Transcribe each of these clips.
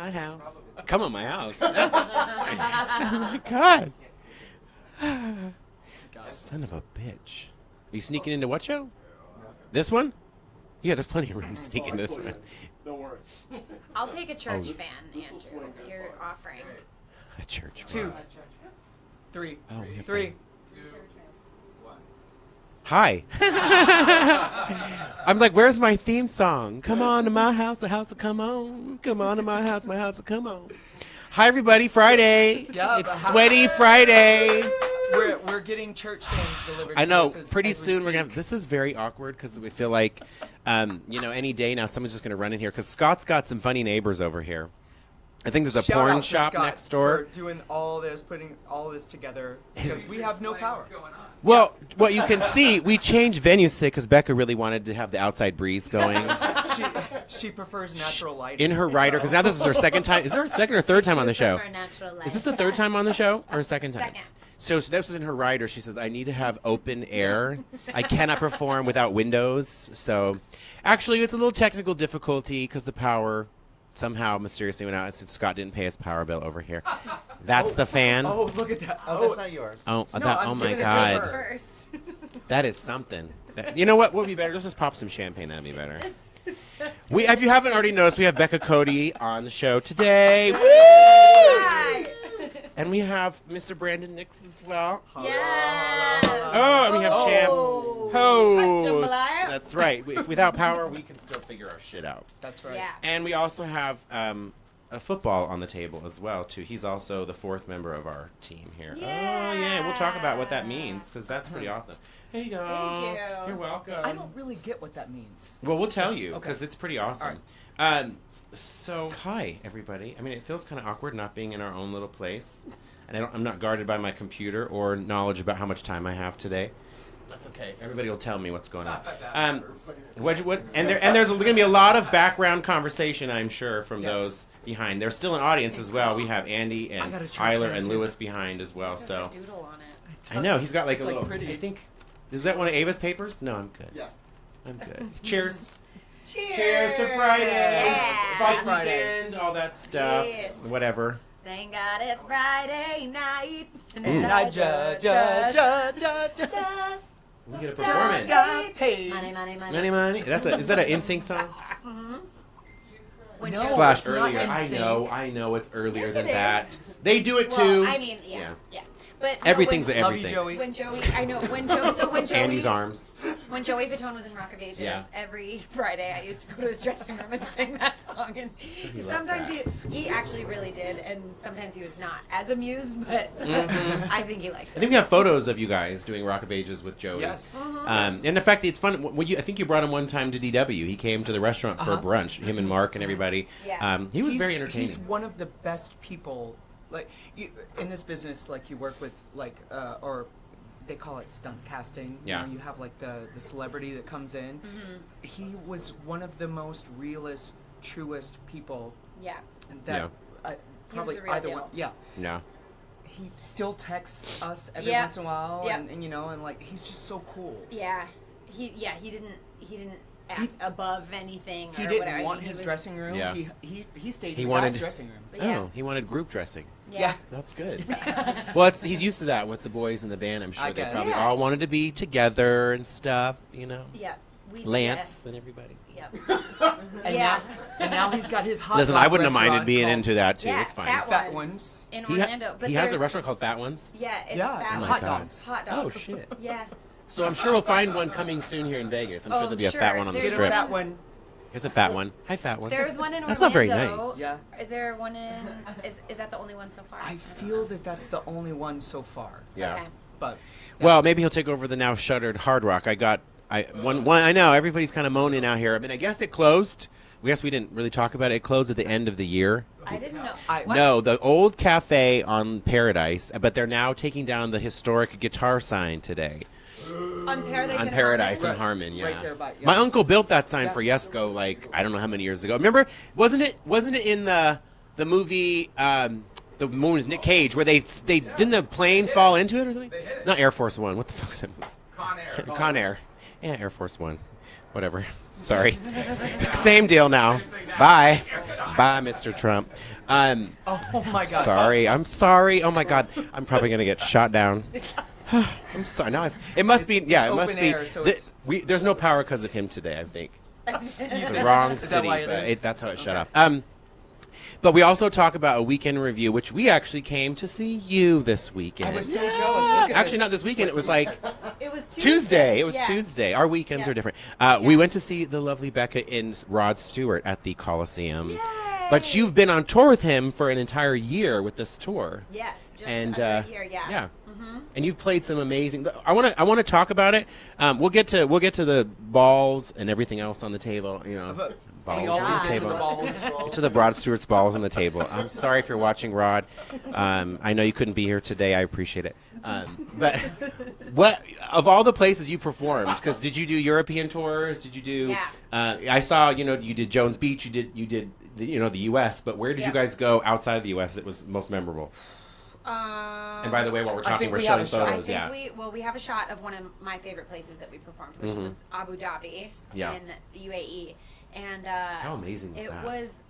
my house. Come on my house. Oh, my God. Son of a bitch. Are you sneaking into what show? This one? Yeah, there's plenty of room to sneak in this one. Don't worry. I'll take a church fan, Andrew, if you're offering. A church. 2, 3, Oh, we have 3. Hi. I'm like, where's my theme song? Come on to my house, the house will come on. Come on to my house will come on. Hi, everybody. Friday. Yeah, It's Sweaty Friday. We're getting church fans delivered. I know. to us Pretty as we soon we're speak. gonna. This is very awkward because we feel like, any day now someone's just gonna run in here because Scott's got some funny neighbors over here. I think there's a Shout porn out to shop Scott next door. for doing all this, putting all this together because we have no power. Well, what you can see, we changed venues today because Becca really wanted to have the outside breeze going She prefers natural lighting. in her rider because now this is her second time. Is there a second or third time on the show? For natural light. Is this the third time on the show or a second time? Second. So this was in her rider. She says, I need to have open air. I cannot perform without windows. So actually, it's a little technical difficulty because the power somehow mysteriously went out since Scott didn't pay his power bill over here. That's the fan. Oh, look at that. Oh, that's not yours. Oh, No, that, I'm oh my giving it to God. her. First. That is something. You know what would be better? Let's just pop some champagne. That'd be better. If you haven't already noticed, we have Becca Kotte on the show today. Woo! Hi. And we have Mr. Brandon Nix as well. Yes. Oh, and we have Champs. Oh, Jambalaya. that's right. Without power, we can still figure our shit out. That's right. Yeah. And we also have a football on the table as well, too. He's also the fourth member of our team here. Yeah. Oh, yeah. We'll talk about what that means because that's pretty awesome. Here you go. Thank you. You're welcome. I don't really get what that means. Well, we'll tell Yes, you okay. because it's pretty awesome. All So, hi, everybody. I mean, it feels kind of awkward not being in our own little place. And I'm not guarded by my computer or knowledge about how much time I have today. That's okay. Everybody will tell me what's going on. And there's going to be a lot of background conversation, I'm sure, from those behind. There's still an audience as well. We have Andy and Tyler and Lewis behind as well. So Doodle on it. I know he's got like It's a like little. pretty. I think is that one of Ava's papers? No, I'm good. Yes. I'm good. Cheers. Cheers. Cheers to Friday. Yeah. Fight Friday. weekend, all that stuff. Yes. Whatever. Thank God it's Friday night. And I judge. We get a performance. Got paid. Money, money, money. Money, money. Is that an NSYNC song? When No. you're- Slash it's not earlier. NSYNC. I know it's earlier Yes, than it is. that. They do it Well, too. I mean, yeah. But no, Everything's when, Love you, everything. Joey. when Joey, I know when Joey, Andy's arms. when Joey Fatone was in Rock of Ages, Yeah. every Friday I used to go to his dressing room and sing that song. And he loved sometimes that. he actually really did, and sometimes he was not as amused, but I think he liked I it. think we have photos of you guys doing Rock of Ages with Joey. Yes. And in fact, it's fun. I think you brought him one time to DW. He came to the restaurant for a brunch. Him and Mark and everybody. Yeah. He was He's- very entertaining. He's one of the best people. Like in this business, like you work with, like or they call it stunt casting. Yeah. You know, you have like the celebrity that comes in. He was one of the most realist, truest people Yeah. that probably the real either deal. one. Yeah. Yeah. He still texts us every Yeah. once in a while, Yeah. and you know, and like he's just so cool. Yeah. He didn't act above anything. He or didn't whatever. I want think his he was, dressing room. Yeah. He stayed He in the wanted- guy's dressing room. Yeah. Oh, he wanted group dressing. Yeah. That's good. Well, he's used to that with the boys in the band. I'm sure I they guess. probably Yeah. all wanted to be together and stuff. You know, Yeah. We did Lance and everybody. that. Yep. And Yeah. now he's got his hot Listen, dog I wouldn't have minded restaurant being called into that too. Yeah, It's fine. Fat Ones. in He, Orlando. But he has a there's- restaurant called Fat Ones. Yeah, it's Yeah, fat it's Oh my hot God. dogs. Hot Oh dogs. shit. Yeah. So I'm sure we'll find one coming soon here in Vegas. I'm sure Oh, there'll be a sure. fat one on the There's Get a strip. fat one. Here's a fat one. Hi, fat one. There's one in That's Orlando. not very nice. Yeah. Is there one in? Is that the only one so far? I feel that that's the only one so far. Yeah. Okay. But Well, maybe he'll take over the now shuttered Hard Rock. One. I know everybody's kind of moaning out here. I mean, I guess it closed. I guess we didn't really talk about it. It closed at the end of the year. I didn't know. What? No, the old cafe on Paradise, but they're now taking down the historic guitar sign today. On Paradise. On and Paradise Harmon? and Harmon, yeah. Right there by- yeah. My uncle built that sign Yeah. for Yesco, like I don't know how many years ago. Remember? Wasn't it in the movie the moon with Nick Cage where they didn't the plane fall into it or something? Not Air Force One. What the fuck is that? Con Air. Con Air. Yeah, Air Force One. Whatever. Sorry. Same deal now. Bye. Bye, Mr. Trump. Oh my God. Sorry. I'm sorry. Oh my God. I'm probably gonna get shot down. I'm sorry. Now it must be. Yeah, it must open be. air, so There's no power because of him today. I think it's the wrong Is that city. why it But is? that's how it shut off. But we also talk about a weekend review, which we actually came to see you this weekend. I was so jealous. Look at Actually, not this weekend. It was like It was Tuesday. It was Yeah. Tuesday. Our weekends Yeah. are different. We went to see the lovely Becca in Rod Stewart at the Coliseum. Yay! But you've been on tour with him for an entire year with this tour. Yes, just And under a year, yeah. yeah. And you've played some amazing. I want to talk about it. We'll get to the balls and everything else on the table. You know, balls We on always the get to table. the balls. To the Rod Stewart's balls on the table. I'm sorry if you're watching, Rod. I know you couldn't be here today. I appreciate it. But what of all the places you performed? Because did you do European tours? Did you do? Yeah. I saw you did Jones Beach. You did the U.S. But where did you guys go outside of the U.S. that was most memorable? And by the way, while we're talking, think we're we showing have a shot. photos. I think we have a shot of one of my favorite places that we performed, which was Abu Dhabi Yeah. in the UAE, and How amazing was it that? was.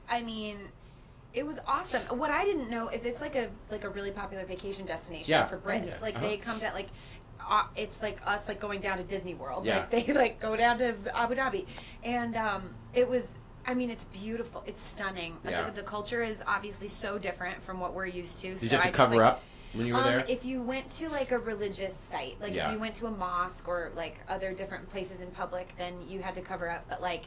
I mean, it was awesome. What I didn't know is it's like a really popular vacation destination Yeah. for Brits. Yeah. Like they come to it's like us going down to Disney World. Yeah. Like they go down to Abu Dhabi, and it was. I mean, it's beautiful. It's stunning. Yeah. The culture is obviously so different from what we're used to. Did you have to cover up when you were there? If you went to like a religious site, like Yeah. if you went to a mosque or like other different places in public, then you had to cover up. But like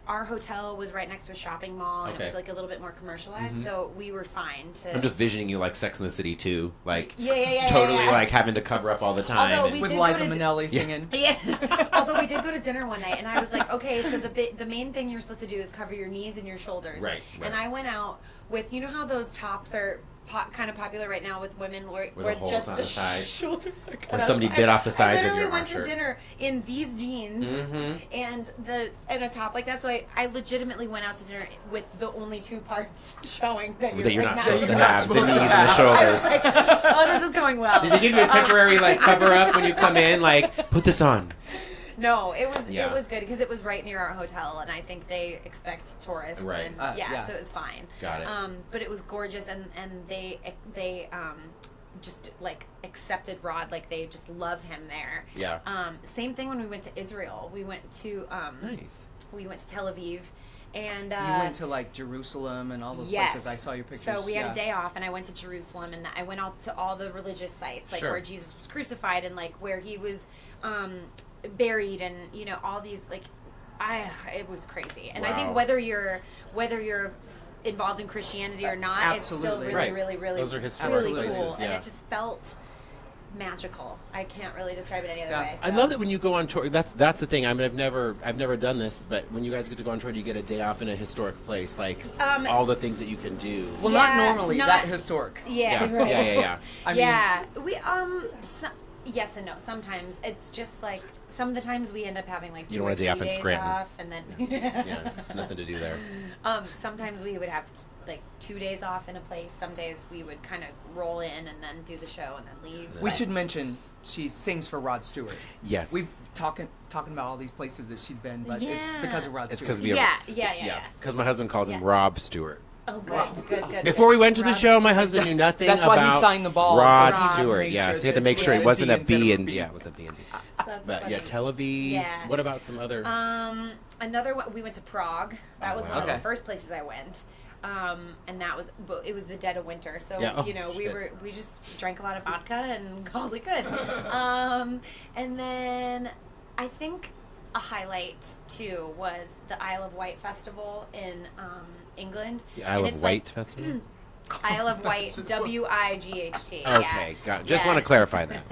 our hotel was right next to a shopping mall, and it Okay. was like a little bit more commercialized, so we were fine to. I'm just visioning you like Sex in the City too, like Yeah, totally yeah. like having to cover up all the time. Although and- we With did Liza go to Minnelli singing. Yeah. Although we did go to dinner one night, and I was like, okay, so the main thing you're supposed to do is cover your knees and your shoulders. Right. And I went out with, you know how those tops are kind of popular right now with women, where the holes just on the the side. shoulders are cut Or out. somebody I- bit off the sides of I your literally went shirt. to dinner in these jeans and a top like that. So I legitimately went out to dinner with the only two parts showing that you're not like, supposed to you're not have the supposed to knees and the have. I was shoulders. like, oh, this is going well. Did they give you a temporary like cover up when you come in? Like, put this on. No, it was Yeah. it was good because it was right near our hotel, and I think they expect tourists. Right. And Yeah. so it was fine. Got it. But it was gorgeous, and they just like accepted Rod, like they just love him there. Yeah. Same thing when we went to Israel. We went to Nice. we went to Tel Aviv, and You went to like Jerusalem and all those yes. places. I saw your pictures. So we had yeah. a day off, and I went to Jerusalem, and I went out to all the religious sites, like Sure. where Jesus was crucified, and like where he was buried, and all these like, it was crazy. And I Wow. think whether you're involved in Christianity or not, Absolutely. it's still really, Right. really, really, Those are historic really places, cool, and yeah. it just felt magical. I can't really describe it any other Yeah. way. I so. love that when you go on tour. That's the thing. I mean, I've never done this, but when you guys get to go on tour, you get a day off in a historic place, like all the things that you can do. Well, not Yeah, normally. not- That historic. Yeah, Yeah. right. Yeah. I mean, yeah, we yes and no. Sometimes it's just like some of the times we end up having like 2 You don't or want a day 3 off in days Scranton. off, and then Yeah, it's nothing to do there. sometimes we would have like 2 days off in a place. Some days we would kind of roll in and then do the show and then leave. We But- should mention she sings for Rod Stewart. Yes. We've talking about all these places that she's been, but it's Yeah. because of Rod It's Stewart. 'cause we have- Yeah. Because my husband calls him Yeah. Rob Stewart. Oh, good. Before we went to the Rob show, my Stewart. husband knew nothing That's about why he signed the ball, Rod so he Stewart. made Yeah, sure so you had to that make it sure was it a wasn't D a instead B of a and B. yeah, it was a B and D. That's But funny. yeah, Tel Aviv. Yeah. What about some other? Another one, we went to Prague. That was wow. one of Okay. the first places I went. And it was the dead of winter, so Yeah. Oh, we just drank a lot of vodka and called it good. And then I think a highlight too was the Isle of Wight festival in England. The Isle And of it's Wight like- Festival. Isle of Wight, WIGHT. Okay, got. Just want to clarify that.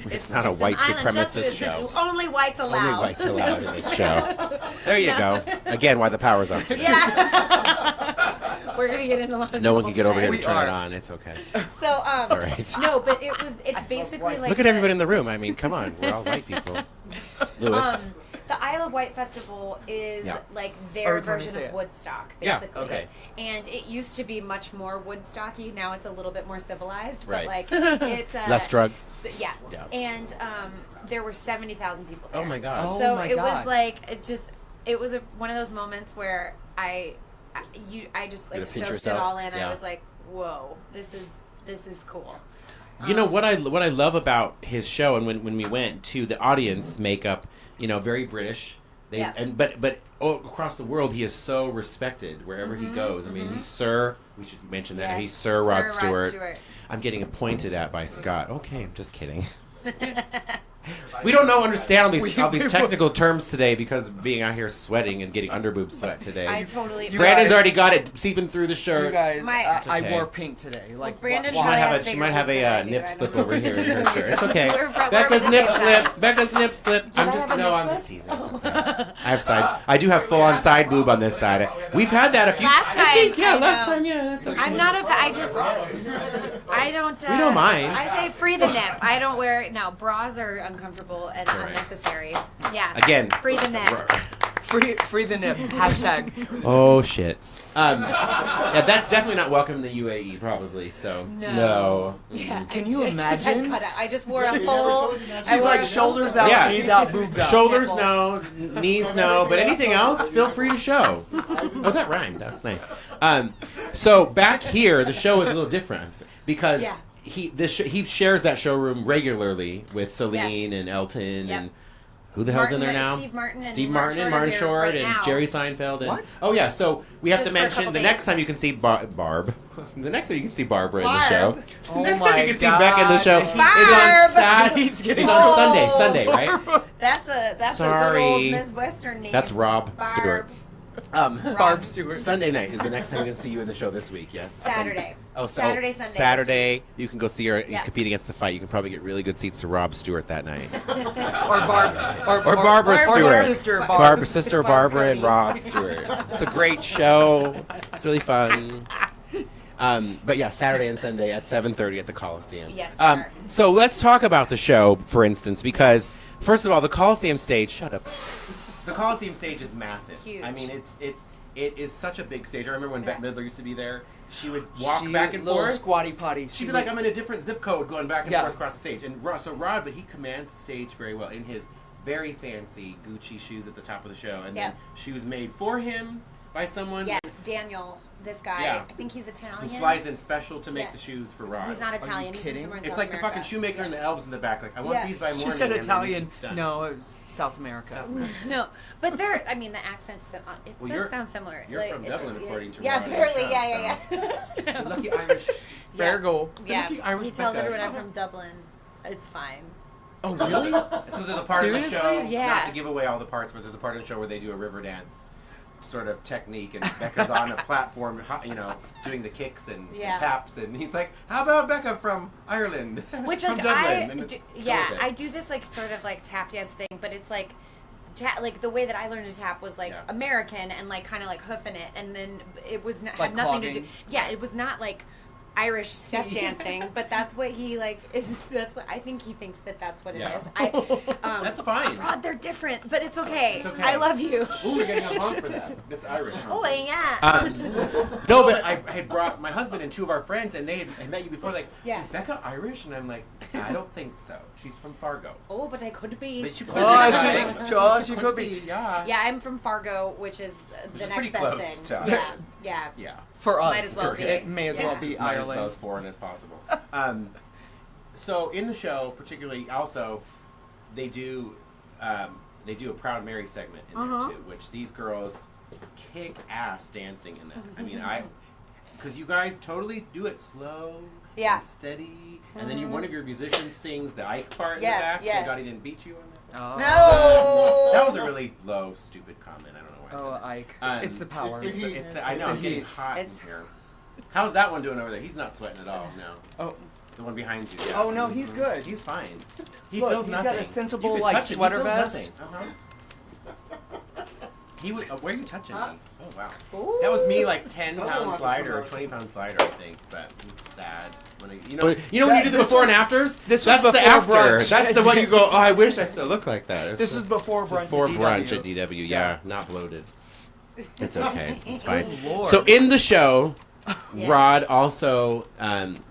It's not a just an white island just supremacist show. with- Only whites allowed. Only whites allowed in this show. There you go. Again, why the power's up. Today. Yeah. We're gonna get into a lot of No one trouble can get over here today. and turn are. it on. It's okay. So all right. no, but it's basically like Look at everybody in the room. I mean, come on, we're all white people. Lewis. The Isle of Wight Festival is like their Every time you version say of it. Woodstock, Yeah, basically. okay. And it used to be much more Woodstocky. Now it's a little bit more civilized, Right. but like it Less drugs. Yeah. Yeah. And there were 70,000 people there. Oh my God. Oh So my it God. was like it was one of those moments where I just like You gotta pinch soaked yourself. it all in. Yeah. I was like, whoa, this is cool. You know what I love about his show, and when we went to the audience makeup, very British. But across the world, he is so respected wherever he goes. I mean, he's Sir. We should mention that he's Sir Rod Stewart. I'm getting pointed at by Scott. Okay, I'm just kidding. We don't understand all these technical terms today because being out here sweating and getting underboob sweat today. I totally. Brandon's already got it seeping through the shirt. You guys, It's okay. I wore pink today. Like Brandon She probably might have a nip I slip know. over here in her shirt. It's okay. We're Becca's the nip same slip. size. Becca's nip slip. I have a I'm nip just slip? teasing. It's okay. I have full on side boob on this side. We've had that a few Last time, I think, I last know. time, that's okay. I'm not I don't. We don't mind. I say free the nip. I don't wear it. No, bras are uncomfortable and Right. unnecessary. Yeah. Again. Free the nip. free the nip. Hashtag. Oh shit. Yeah, that's definitely not welcome in the UAE, probably. So No. Mm-mm. Yeah. Can you I just imagine? I just wore a full. She's like shoulders out, Yeah. knees out, boobs out. Shoulders Nipples. no, knees no, but anything else, feel free to show. Oh, that rhymed. That's nice. So back here, the show is a little different because he shares that showroom regularly with Celine and Elton and who the hell's in there now? Steve Martin and Steve Martin and Martin Short right and now. Jerry Seinfeld. And, What? Oh yeah, so we have Just to for a mention couple the days. next time you can see Barb. The next time you can see Barbara in the show. Barb. Oh Next my time you can see God. Becca in the show Barb. is on Saturday. He's getting It's on Oh. Sunday, right? That's a good Sorry. old Midwestern name. That's Rob Barb. Stewart. Barb Stewart. Sunday night is the next time we can see you in the show this week. Yes. Saturday. Saturday, Sunday. Saturday. You can go see her. You Yeah. compete against the fight. You can probably get really good seats to Rob Stewart that night. Or Barbara Barbara Stewart. Sister Barb. Barbara, sister Barb Barbara and Cody. Rob Stewart. It's a great show. It's really fun. But yeah, Saturday and Sunday at 7:30 at the Coliseum. Yes, sir. So let's talk about the show, for instance, because first of all, the Coliseum stage. Shut up. The Coliseum stage is massive. Huge. I mean, it is such a big stage. I remember when Bette Midler used to be there. She would walk back and little forth. squatty potty. She'd be like, I'm in a different zip code going back and Yeah. forth across the stage. And so Rod, but he commands the stage very well in his very fancy Gucci shoes at the top of the show. And then she was made for him by someone Yes, Daniel, this guy. Yeah. I think he's Italian. who flies in special to make Yeah. the shoes for Rod. He's not Italian. He's from kidding? somewhere in It's South like the America. fucking shoemaker and the elves in the back. Like, I want Yeah. these by morning. She said and then Italian. it's done. No, it was South America. No, but they're. I mean, the accents. It Well, does you're- sound similar. you're from it's- Dublin, according to Yeah, Rod on the apparently. show, Yeah. Lucky Irish. Fair goal. Yeah. Lucky Irish He tells Becca. everyone I'm from Dublin. It's fine. Oh, really? So there's a part of the show, Seriously? Yeah. not to give away all the parts, but there's a part of the show where they do a river dance sort of technique, and Becca's on a platform, doing the kicks and taps, and he's like, "How about Becca from Ireland?" Which from like Dublin. And it's I do this like sort of like tap dance thing, but it's like. Like the way that I learned to tap was like American and like kind of like hoofing it, and then it was had Like nothing to clogging. do. Yeah, it was not like Irish step dancing, but that's what he like is. That's what I think he thinks that's what it is. That's fine. Rod, they're different, but it's okay. It's okay. I love you. Ooh, we're getting a honk for that. It's Irish. Oh yeah. No, but I had brought my husband and two of our friends, and they had met you before. Like, Yeah. is Becca Irish? And I'm like, I don't think so. She's from Fargo. Oh, but I could be. But you could She could be. Yeah. Yeah, I'm from Fargo, which is the is next pretty best close thing. to- Yeah. Yeah. For us, Might as well be. it may as well Yes. be Might as well Ireland. as foreign as possible. So in the show, particularly, also they do a Proud Mary segment in there too, which these girls kick ass dancing in that. I mean, because you guys totally do it slow, and steady, and then one of your musicians sings the Ike part in the back. Thank God he didn't beat you on that. Oh. No. That was a really low, stupid comment. I don't know why I said that. Ike. It's the power. It's the I know, I'm getting hot in It's- here. How's that one doing over there? He's not sweating at all, no. Oh. The one behind you. Yeah. Oh, no, he's good. He's fine. He Look, feels he's nothing. got a sensible, You can like, touch it. He sweater feels vest. nothing. He was. Where are you touching me? Oh wow. Ooh. That was me, like 10 Someone pounds wants to lighter or promote. 20 pounds lighter, I think. But it's sad. When when you do the before and afters. This was that's the before after. brunch. That's the one you go. Oh, I wish I still looked like that. This is before brunch. Before at brunch DW. at DW. Yeah, not bloated. It's okay. It's fine. Good Lord. So in the show, Yeah. Rod also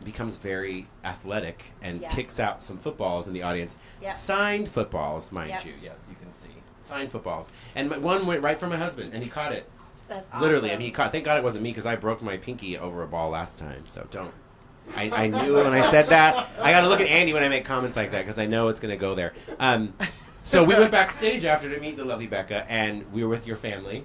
becomes very athletic and Yeah. kicks out some footballs in the audience. Yep. Signed footballs, mind Yep. you. Yes, you can see. Signed footballs. And one went right for my husband, and he caught it. That's awesome. Literally. I mean, he caught. Thank God it wasn't me, because I broke my pinky over a ball last time. So don't. I knew when I said that. I got to look at Andy when I make comments like that, because I know it's going to go there. So we went backstage after to meet the lovely Becca, and we were with your family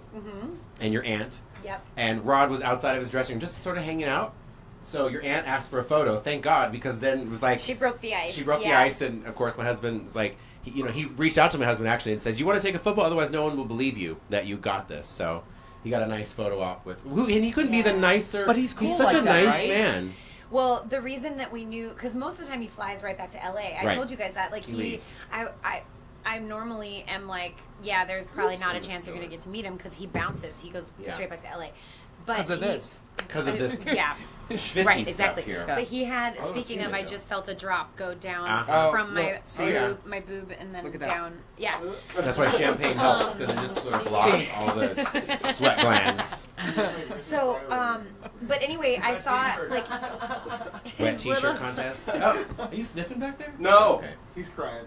and your aunt. Yep. And Rod was outside of his dressing room, just sort of hanging out. So your aunt asked for a photo. Thank God, because then it was like She broke the ice. she broke the yeah. ice, and of course my husband was like, he reached out to my husband actually and says, "You want to take a football? Otherwise, no one will believe you that you got this." So he got a nice photo op with, and he couldn't be the Yeah. nicer. But he's cool He's such like a that, nice right? man. Well, the reason that we knew, because most of the time he flies right back to LA. I Right. told you guys that. Like He leaves. I normally am like, yeah, there's probably not a Oops, chance you're sorry. gonna get to meet him because he bounces. He goes Yeah. straight back to LA. But Because of he- this. Because of this Yeah. schwitzy Right, stuff exactly. here. Yeah. But he had, Oh, speaking I've of, seen I it, just felt a drop go down Uh-huh. from my look, see ya. my boob and then Look at that. down. Yeah. That's why champagne helps, because it just sort of blocks all the sweat glands. So, but anyway, I saw like Wet his t-shirt little contest. Oh, are you sniffing back there? No. Okay. He's crying.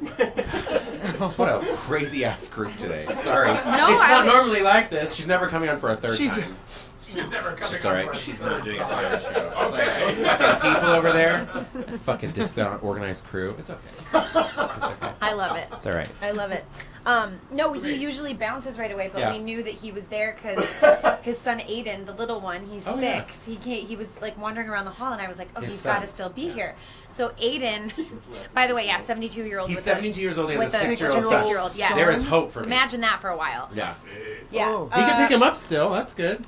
What a crazy ass group today. Sorry. No, it's I not was- normally like this. She's never coming on for a third She's- time. She's never coming. It's alright. She's not doing it on the show. She's like, those fucking people over there. Fucking disorganized crew. It's okay. It's okay. I love it. It's alright. I love it. No, he usually bounces right away, but Yeah. we knew that he was there because his son Aiden, the little one, he's Oh, yeah. 6. He was like wandering around the hall, and I was like, oh, His he's son. got to still be here. So Aiden, by the way, yeah, 72-year-old. He's with 72 years old. He has with a a 6-year-old son. 6-year-old. Yeah. There is hope for me. Imagine that for a while. Yeah. Yeah. Oh. He can pick him up still. That's good.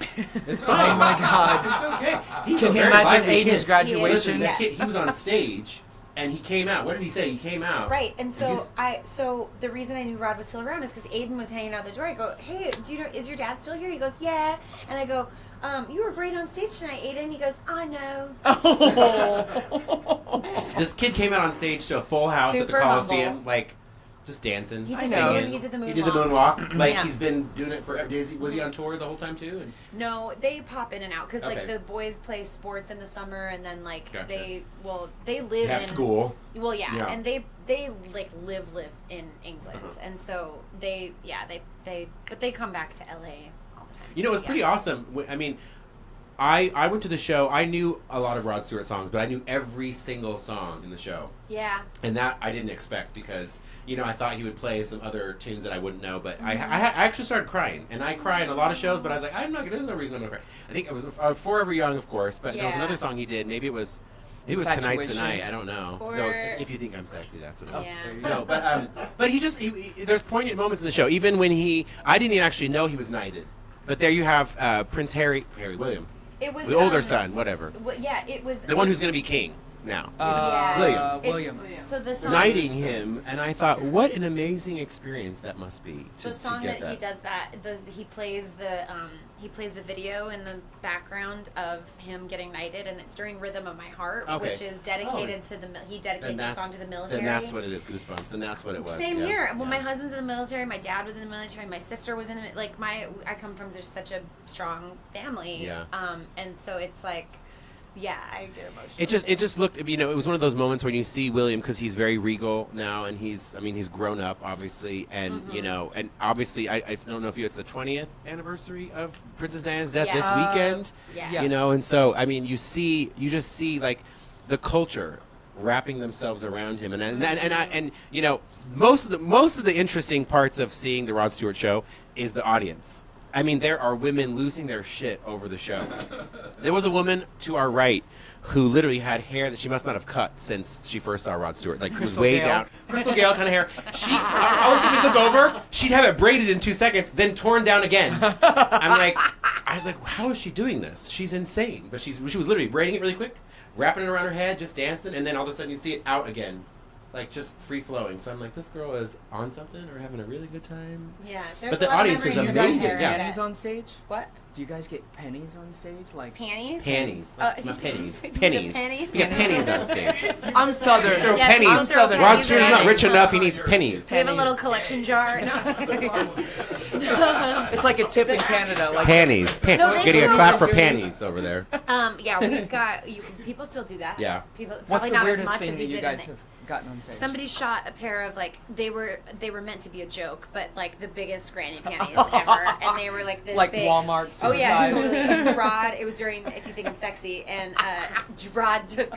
It's fine. Oh my God. It's okay. He's Can a you very imagine lively Aiden's kid. graduation? Listen, that Yeah. kid, he was on stage and he came out. What did he say? He came out. Right, and he's- so the reason I knew Rod was still around is because Aiden was hanging out the door. I go, hey, do you know, is your dad still here? He goes, yeah, and I go, you were great on stage tonight, Aiden. He goes, I know. This kid came out on stage to a full house at the Super Coliseum, humble. like just dancing. He I did, know. the, he did the moonwalk. He did the moonwalk. Like Yeah. he's been doing it forever. Was he on tour the whole time too? And No, they pop in and out because Okay. like the boys play sports in the summer, and then like Gotcha. they they live have in school. Well, yeah, Yeah. and they like live in England, and so they but they come back to LA all the time. You know, it was pretty awesome. I mean, I went to the show. I knew a lot of Rod Stewart songs, but I knew every single song in the show. Yeah. And that I didn't expect because, you know, I thought he would play some other tunes that I wouldn't know. But I actually started crying. And I cry in a lot of shows, but I was like, there's no reason I'm going to cry. I think it was Forever Young, of course, but there was Yeah. another song he did. Maybe it was Tonight's the Infatuation. Night. I don't know. Or- No, it's If You Think I'm Sexy, that's what it was. Yeah. There you go. But there's poignant moments in the show. Even when I didn't even actually know he was knighted. But there you have Prince Harry William. It was The older son, whatever. Yeah, it was The one who's going to be king now. Yeah. William. So the song, Knighting him, and I thought, what an amazing experience that must be. the song that he does he plays the video in the background of him getting knighted, and it's during Rhythm of My Heart, Okay. which is dedicated to he dedicates the song to the military. Then that's what it is, Goosebumps. Then that's what it was. Same yeah. here. Well, Yeah. my husband's in the military. My dad was in the military. My sister was in the I come from just such a strong family. Yeah. And so it's like, yeah, I get emotional. It just looked, you know, it was one of those moments when you see William, because he's very regal now, and he's grown up, obviously, and you know, and obviously, I don't know if it's the 20th anniversary of Princess Diana's death this weekend, Yeah. you know, and so I mean, you just see like the culture wrapping themselves around him, and you know, most of the interesting parts of seeing the Rod Stewart show is the audience. I mean, there are women losing their shit over the show. There was a woman to our right who literally had hair that she must not have cut since she first saw Rod Stewart. Like, it was Crystal way Gale. down. Crystal Gale kind of hair. We'd look over, she'd have it braided in 2 seconds, then torn down again. I was like, how is she doing this? She's insane. But she was literally braiding it really quick, wrapping it around her head, just dancing, and then all of a sudden you'd see it out again. like just free flowing. So I'm like, this girl is on something or having a really good time. Yeah. But the audience is Do you amazing. guys get Yeah. panties on stage? What? Do you guys get pennies on stage? Like Panties? Panties. Uh, Not pennies. you said Pennies. pennies? We got pennies on stage. I'm Southern. Throw Yes, pennies. I'll throw Southern. Rod pennies Stewart's in. not rich enough. He needs pennies. We have a little Pennies. collection jar. No. It's like a tip in Canada. Like Panties. No, they Getting a do. clap for panties over there. Yeah, we've got people still do that. Yeah. People What's probably the not as weirdest much thing as that you you did. guys have gotten on stage? Somebody shot a pair of they were meant to be a joke, but like the biggest granny panties ever, and they were like this like big. Walmart. Oh yeah, supersized. totally. Rod, it was during If You Think I'm Sexy, and Rod took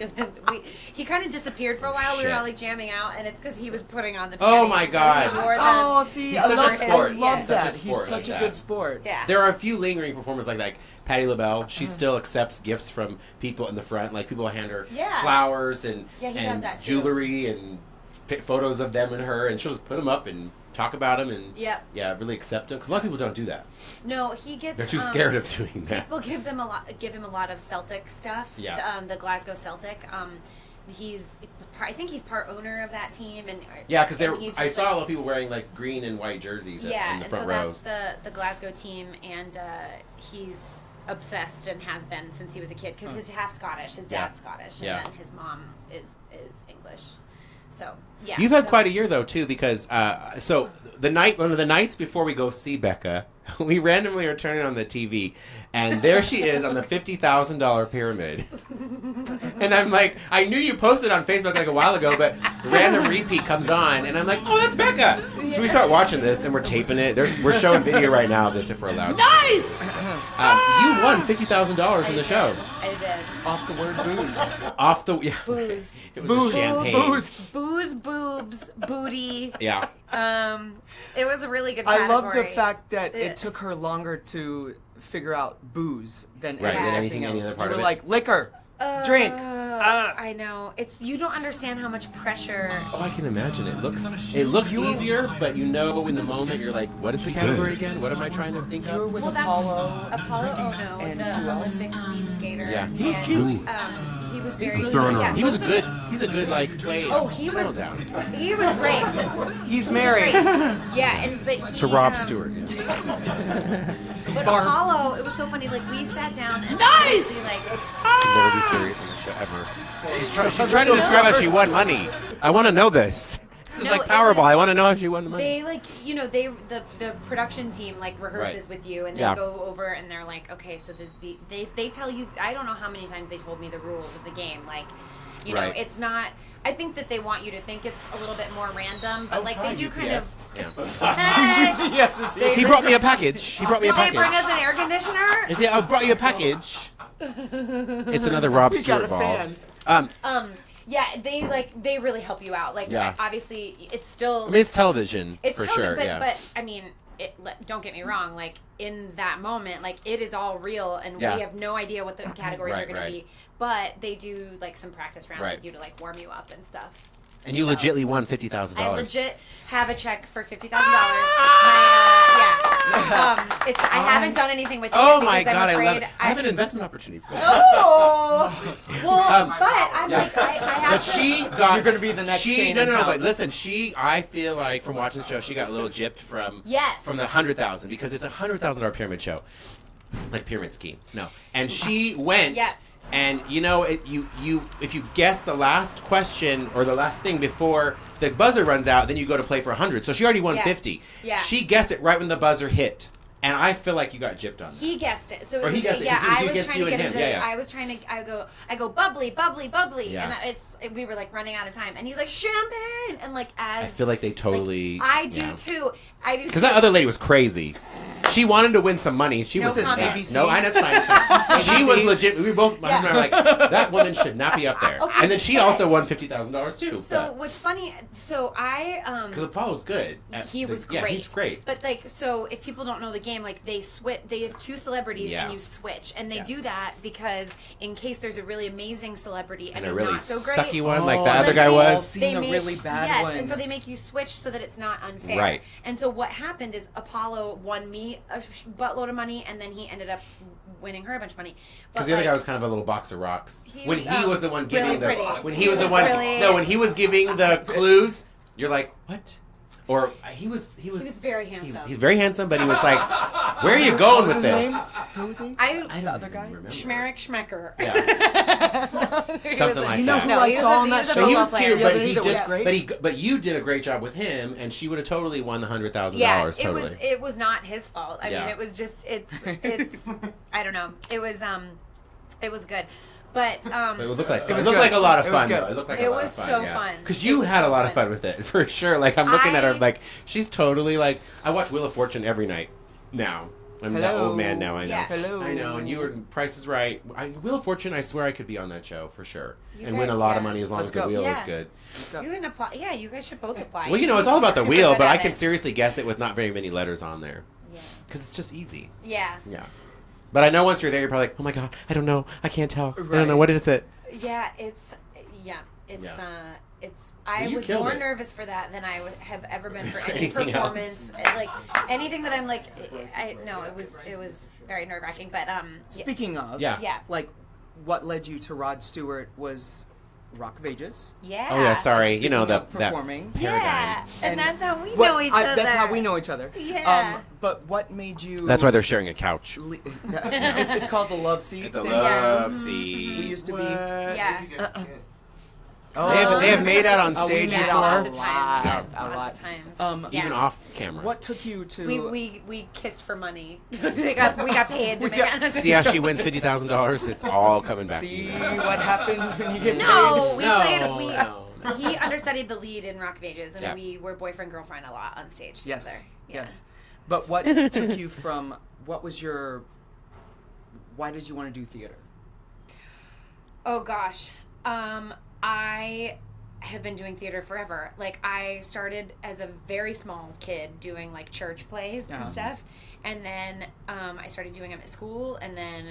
he kind of disappeared for a while. We were Shit. all like jamming out, and it's because he was putting on the Oh panties. my So God. he wore them. Oh, see, He's I such a love, sport. I love He's such a that. sport He's such like a that. good sport. Yeah. There are a few lingering performers like Patti LaBelle. She still accepts gifts from people in the front. Like people hand her Yeah. flowers and, Yeah, he does and that too. jewelry and photos of them and her, and she'll just put them up and talk about them and Yep. yeah, really accept them. Because a lot of people don't do that. No, he gets. They're too scared of doing that. People give him a lot of Celtic stuff. Yeah. The Glasgow Celtic. I think he's part owner of that team, and Yeah, because he's I just, saw a lot of people wearing like green and white jerseys yeah, in the and front so rows. that's the Glasgow team, and he's obsessed and has been since he was a kid because he's half Scottish. His dad's Scottish, and Yeah. then his mom is English. So yeah, You've had quite a year though too, because so one of the nights before we go see Becca, we randomly are turning on the TV, and there she is on the $50,000 pyramid. And I'm like, I knew you posted on Facebook like a while ago, but random repeat comes on, and I'm like, oh, that's Becca. So we start watching this, and we're taping it. We're showing video right now of this if we're allowed. Nice. You won $50,000 in the show. I did. Off the word booze. Off the Booze. It was Booze. a champagne. Booze, boobs, booty. Yeah. It was a really good I category. love the fact that Yeah. it took her longer to figure out booze than Right, than anything any else. other part you of were it. like liquor, drink. I know. You don't understand how much pressure. Oh, I can imagine. It looks easier, but you know in the moment you're like, what is the category again? What am I trying to think You were of? with Well, that's Apollo. Apollo Ono, And the who else? Olympic speed skater. Yeah, he was and, cute. He was very. throwing yeah, around. He's a good like play. Oh, he settle was. down. He was great. He's Great. married. Yeah, and but To he, Rod Stewart. But Barb. Apollo, it was so funny. Like we sat down and Nice! obviously, like She'd never be serious on the show ever. She's trying to describe how she won money. I want to know this. This is No, like it Powerball. was- I want to know how she won the money. they the production team like rehearses Right. with you and they Yeah. go over and they're like, okay, so they tell you. I don't know how many times they told me the rules of the game. Like, you know, Right. it's not. I think that they want you to think it's a little bit more random, but like they do kind of. Yeah. Hey! Yes, is he? He brought me a package. He brought me a Did they bring us package. an air conditioner? Is it? I brought you a package. It's another Rob We got Stewart a ball. fan. Yeah, they really help you out. Like, Yeah. obviously, it's still. I mean, it's television It's for totally, sure. but, Yeah. but I mean, don't get me wrong. Like in that moment, like it is all real, and Yeah. we have no idea what the categories Right, are going right. to be. But they do like some practice rounds Right. with you to like warm you up and stuff. And you legitly won $50,000. I legit have a check for $50,000. I haven't done anything with it. Oh yet my because God, I'm I love afraid it. I have an investment opportunity for you. Oh, well, but I'm yeah. like I have. But to, she got. You're gonna be the next She Shane no in no no. town. But listen, I feel like from watching the show, she got a little gypped from Yes. from the 100,000 because it's a $100,000 pyramid show, like pyramid scheme. No, and she went. Yeah. And you know, if you guess the last question or the last thing before the buzzer runs out, then you go to play for 100. So she already won Yeah. 50. Yeah. She guessed it right when the buzzer hit, and I feel like you got gypped on that. He guessed it. So it Or he was, guessed it, yeah, 'cause it was I you was against trying you to get and him to. him. Yeah, yeah. I was trying to. I go bubbly, bubbly, bubbly, Yeah. and we were like running out of time, and he's like champagne, and like as I feel like they totally. I do yeah. too. I do. Because that other lady was crazy. She wanted to win some money. She No was comment. ABC? No, I know it's fine. It's fine. She was legit. We were both. My Yeah. husband and I were like, that woman should not be up there. Okay, and then she but- also won $50,000 too. So what's funny? So I because Apollo's good. he was great. Yeah, he's great. But like, so if people don't know the game, like they switch. They have two celebrities, Yeah. and you switch, and they Yes. do that because in case there's a really amazing celebrity And and a a really not so great, sucky one, like Oh, the other like guy they- was. Seen a really bad yes, one. and so they make you switch so that it's not unfair. Right. And so what happened is Apollo won me a buttload of money, and then he ended up winning her a bunch of money. Because the other guy was kind of a little box of rocks. When he was, was the one giving really the pretty. when he was the one really- no when he was giving the clues, you're like what? Or he was very handsome. He's very handsome, but he was like, where are you going with His this? name? Who was he? I don't The other guy? remember. Schmerich Schmecker. Yeah. Something like You know that. who No, I he was saw a- on he that was a show? But he was football cute, player. but The other he day that was just great? but you did a great job with him, and she would have totally won the $100,000. Yeah, Totally. it was not his fault. I Yeah. mean, it was just it's I don't know. It was good, but It looked like fun. It It was looked good. like a lot of It was fun. good. Though. It looked like It a lot was of fun. so yeah. fun. Because It you was had so a lot of fun. fun with it for sure. Like I'm looking at her I- like she's totally like I watch Wheel of Fortune every night now. I'm that Hello. old man now. I know. Yeah. Hello. I know. And you were Price is Right. Wheel of Fortune. I swear I could be on that show for sure You and win a guys- lot of yeah. money as long Let's as the go. wheel is Yeah. good. You can apply. Yeah, you guys should both apply. Well, you know, it's all about the Super wheel, good but at I can it. seriously guess it with not very many letters on there Yeah. because it's just easy. Yeah. Yeah. But I know once you're there, you're probably like, oh my god, I don't know, I can't tell, I don't know Right. what is it. Yeah. It's. Yeah. I Well, you was killed more it. nervous for that than I have ever been for any Anything else. performance. Like anything that I'm like, it was very nerve wracking. But Speaking of, Yeah. yeah. like, what led you to Rod Stewart was Rock of Ages. Yeah. Oh yeah, sorry, you know Speaking of that performing. Yeah, paradigm. and that's how we What- know each other. That's how we know each other. Yeah. But what made you? That's why they're sharing a couch. It's called the love seat. The thing. love Yeah. seat. We used to be- Yeah. Oh. They have made out on Oh, we stage made before. out Lots of a times. lot. Yeah. A lot. Lots of times. Yeah. Even off camera. What took you to? We kissed for money. we got paid to We make got- out. See how she wins $50,000? It's all coming back. See to you. what happens when you get No, we No, played. no. He understudied the lead in Rock of Ages, and Yeah. we were boyfriend girlfriend a lot on stage together. Yes. Yeah. Yes. But what took you from? What was your? Why did you want to do theater? Oh gosh, I have been doing theater forever. Like I started as a very small kid doing like church plays Uh-huh. and stuff, and then I started doing them at school. And then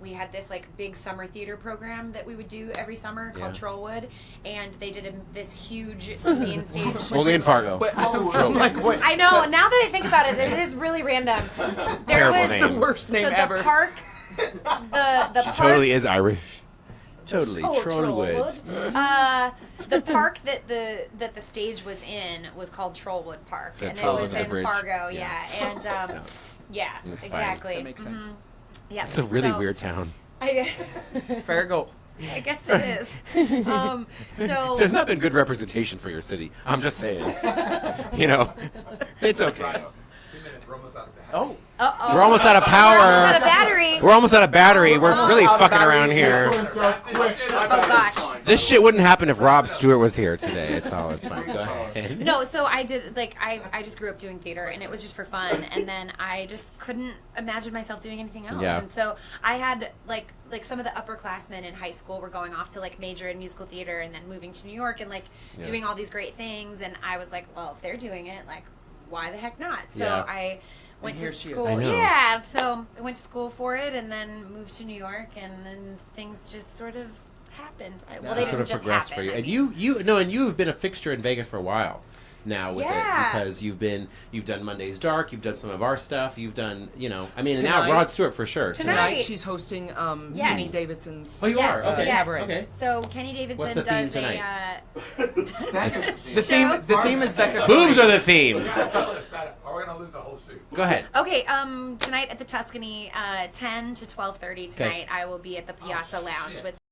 we had this like big summer theater program that we would do every summer called Yeah. Trollwood, and they did this huge main stage. Only in Fargo. But I'm like, what? I know. Now that I think about it, it is really random. There Terrible was name. The worst name so the ever. park. The She park. totally is Irish. Totally. Oh, Trollwood. The park that the stage was in was called Trollwood Park, So and it Trolls was Under the in Bridge. Fargo. Yeah. Yeah, and yeah, That's fine. exactly. That makes sense. Mhm. Yeah, It's a really so- weird town. Fargo. I guess it is. So There's not been good representation for your city. I'm just saying. You know, it's okay. Oh. uh-oh. We're almost out of We're almost out of power. battery. We're almost out of battery. We're Almost really out of fucking battery. around here. Oh gosh. This shit wouldn't happen if Rod Stewart was here today. It's all. It's fine. Go ahead. No, so I did I just grew up doing theater, and it was just for fun, and then I just couldn't imagine myself doing anything else. Yeah. And so I had like some of the upperclassmen in high school were going off to like major in musical theater and then moving to New York and like Yeah. doing all these great things, and I was like, well, if they're doing it, like why the heck not? So Yeah. I went And to here she is. school. I know. Yeah, so I went to school for it and then moved to New York, and then things just sort of happened. Well, they Sort didn't of just progressed happen. for you. I And mean, you've been a fixture in Vegas for a while now with Yeah. it because you've done Monday's Dark, you've done some of our stuff, you've done I mean and Tonight- now Rod Stewart for sure. Tonight. Tonight she's hosting Yes. Kenny Davidson's. Oh, you Yes, are? Okay. yes. Okay. So Kenny Davidson What's the theme does tonight? The theme is Becca. Boobs Kotte. are the theme. Are we gonna lose the whole shoot? Go ahead. Okay, tonight at the Tuscany, 10 to 12:30 tonight, I will be at the Piazza Lounge with